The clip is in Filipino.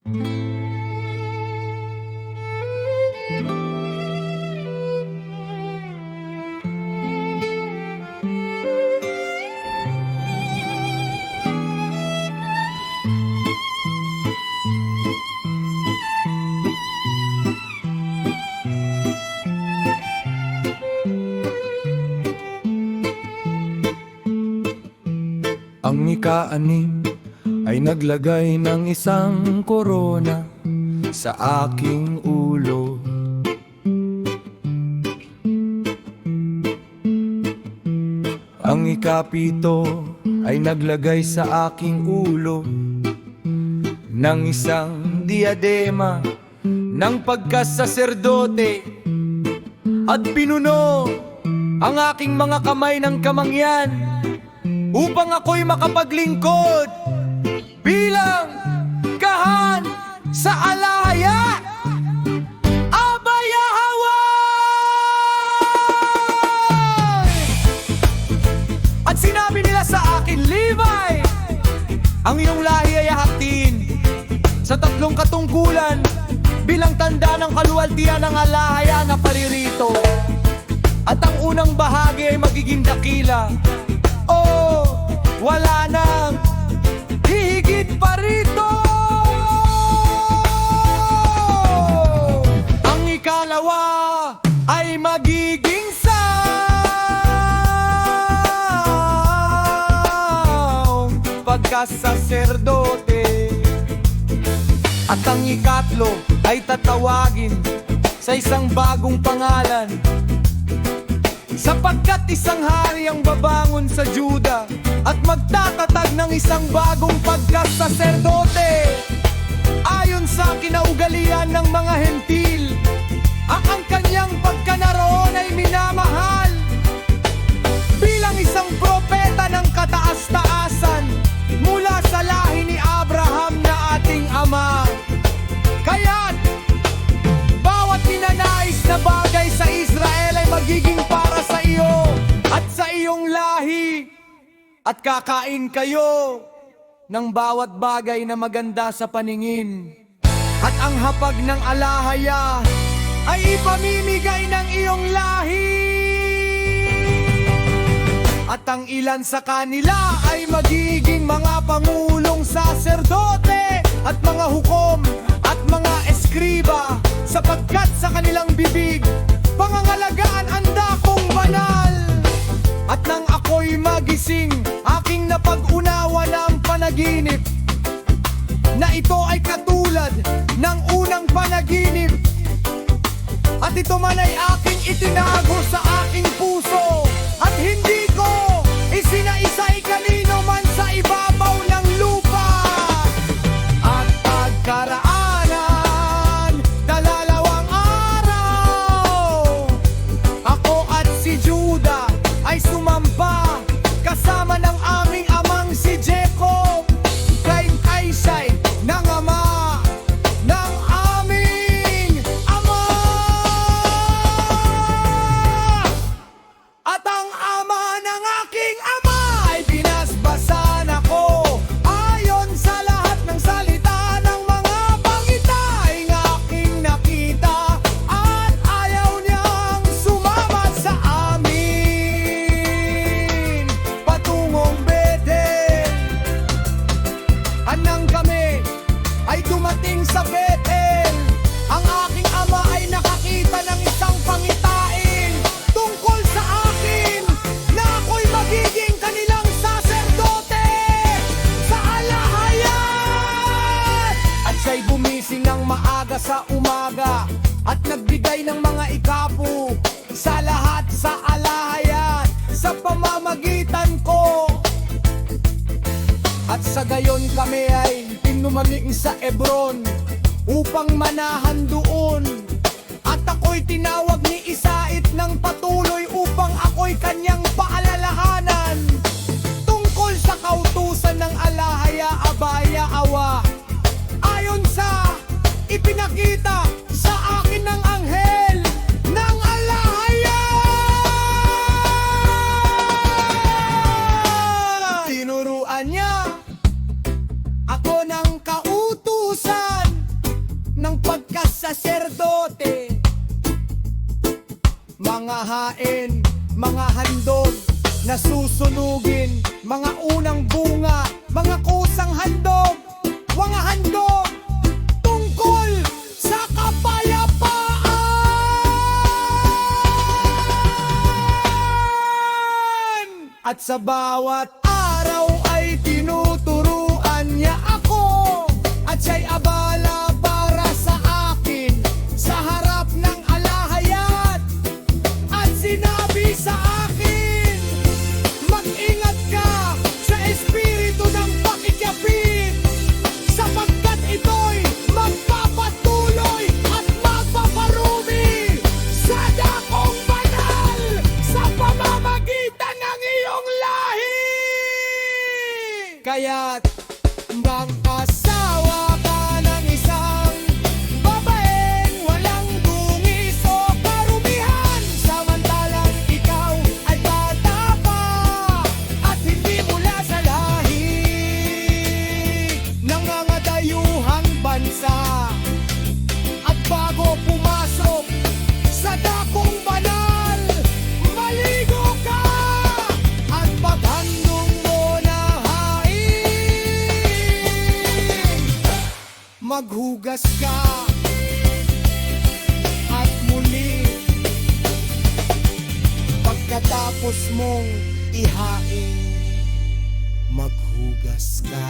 Ang ika-anim ay naglagay ng isang korona sa aking ulo. Ang ika-pito ay naglagay sa aking ulo ng isang diadema ng pagkasaserdote at pinuno ang aking mga kamay ng kamangyan upang ako'y makapaglingkod bilang kahan sa alahaya. Abayahawan! At sinabi nila sa akin, Levi, ang iyong lahi ay hahatin sa 3 katungkulan bilang tanda ng kaluwalhatian ng alahaya na paririto. At ang unang bahagi ay magiging dakila. Oh, wala nang hihigit pa rito. Ang ikalawa ay magiging sound pagkasaserdote. At ang ikatlo ay tatawagin sa isang bagong pangalan, sapagkat isang hari ang babangon sa Juda at magtatatag ng isang bagong pagkasaserdote ayon sa kinaugalian ng mga hentil. Ang kanyang pagkanaroon ay minamahal bilang isang propeta ng kataas-taasan mula sa lahi ni Abraham na ating ama. Kaya't bawat ninanais na bagay sa Israel ay magiging para sa iyo at sa iyong lahi, at kakain kayo ng bawat bagay na maganda sa paningin. At ang hapag ng alahaya ay ipamimigay ng iyong lahi. At ang ilan sa kanila ay magiging mga pangulong saserdote at mga hukom at mga eskriba, sapagkat sa kanilang bibig pangangalagaan ang dakong banal. At nang ako'y magising, aking napag-unawa na ang panaginip na ito ay katulad ng unang panaginip. At ito man ay aking itinago sa aking puso, at hindi ko isinaisay kanino man sa ibabaw ng lupa. At pagkaraanan, dalalawang araw, ako at si Juda ay sumamba kasama ng aming amang si Jacob kay Kaysay ng ama ng aming ama. At ang ama ng aking ama ay binasbasan ako ayon sa lahat ng salita ng mga pangitain aking nakita, at ayaw niyang sumama sa amin patungong Bethel. Anang kami ay dumating sa Bethel, ang aking ama ay nakakita ng isang pangitain tungkol sa akin na ako'y magiging kanilang saserdote sa alahayan. At siya'y gumising ng maaga sa umaga at nagbigay ng mga ikapu sa lahat sa alahayan sa pamamagitan ko. At sa gayon kami ay pinumanging sa Hebron upang manahan doon. At ako'y tinawag ni Isait ng patuloy upang ako'y kanyang paalalahanan tungkol sa kautusan ng alahaya Abayahawa, ayon sa ipinakita sa akin ng anghel ng alahaya. Tinuruan niya ako ng kautusan ng pagkasaserdote. Mga hain, mga handog na susunugin, mga unang bunga, mga kusang handog, mga handog tungkol sa kapayapaan. At sa bawat araw ay tinuturuan niya ako, at siya'y abala para sa akin sa harap ng alahayat. At sinabi sa akin, mag-ingat ka sa espiritu ng pakikapit, sapagkat ito'y magpapatuloy at magpaparumi sa dakong banal sa pamamagitan ng iyong lahi. Kaya't mag-asawa ka ng isang babaeng walang dungis o karumihan, samantalang ikaw ay bata pa at hindi mula sa lahi ng mga dayuhang bansa. At bago pumasok sa dakong banal, maligo ka at maghandog mo ng hain. Maghugas ka at muli pagkatapos mong ihain, maghugas ka.